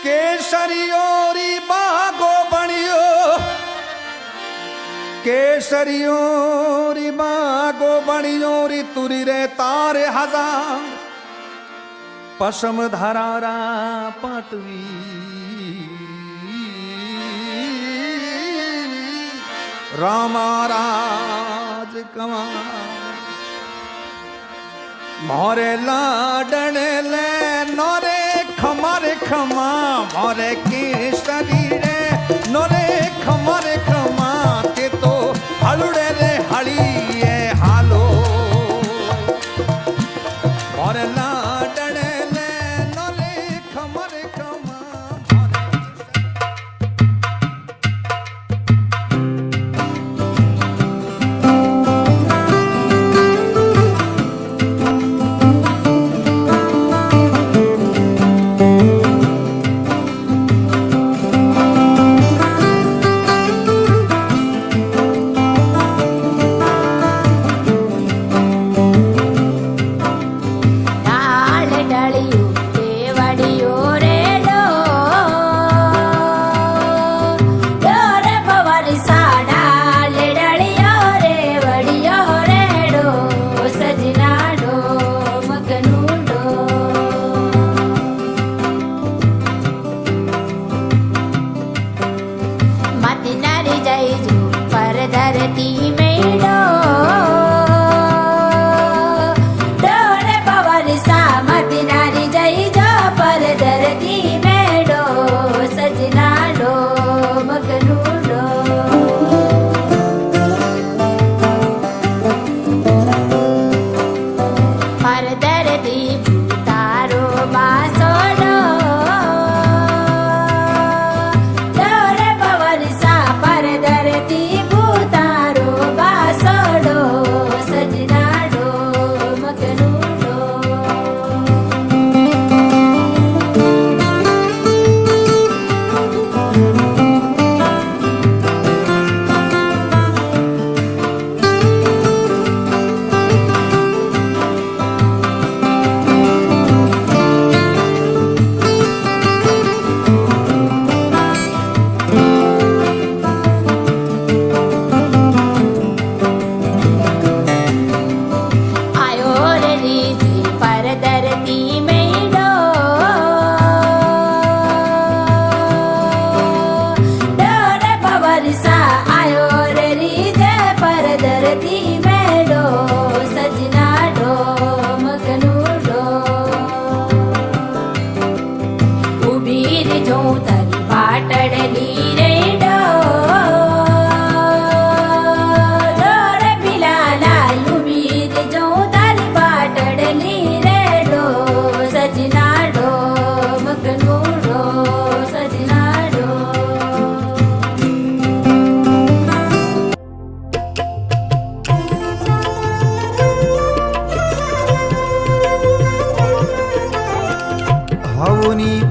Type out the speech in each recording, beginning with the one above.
केसरियोरी बागो बणियो केसरियोरी बागो बणियोरी तुरी रे तारे हजार पशम धरारा पाटवी रामाराज कमा मोरे लाडने ले नोरे खमारे खमा मोरे केसरी रे नोरे खमारे खमा के तो हलुड़े रे हलिए हालो मोरे लाडने ले नोरे खमारे खमा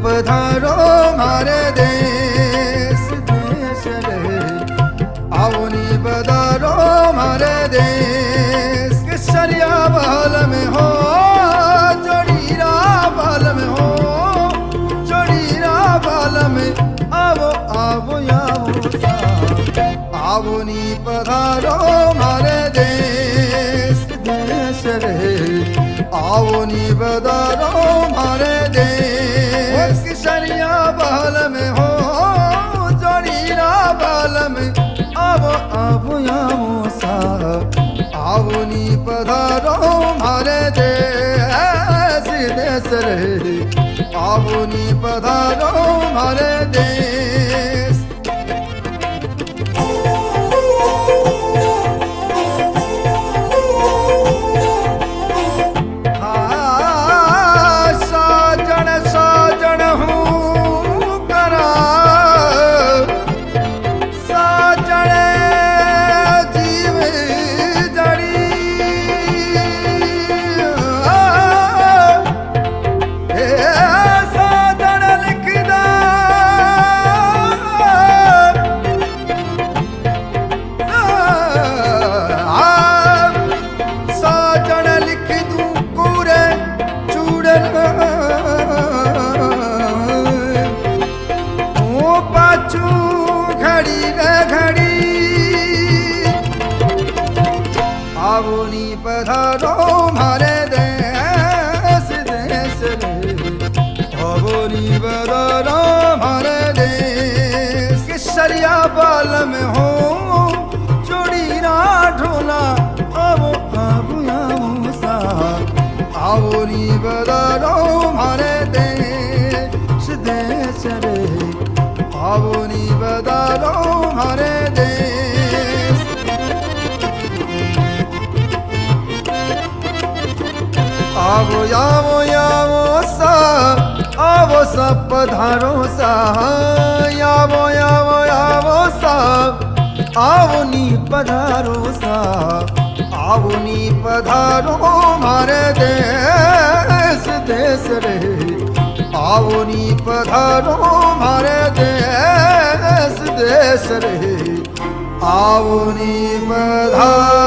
पधारो मारे देश देश रे आवनी पधारो मारे देश केसरिया बहल में हो जोड़ीरा बाल में हो जोड़ीरा बाल में आवो आवो आवो आवनी पधारो मारे देश देश रे आवनी पधारो मारे देश केसरिया बाल में हो जोड़ीरा बाल में आवो आवो आवो सा आवनी पधारो मारे देश देश रे आवनी पधारो मारे देश ની બધારો મારે દેશ દેશ રે આવો ની બધારો મારે દેશ આવો આવો આવો આવો સા પધારો સા આવો આવો આવો સા આવો ની પધારો સા આવો ની પધારો મારે દેશ દેશ રે આવો ની પધારો મારે દેશ દેશ રે આવો ની પધારો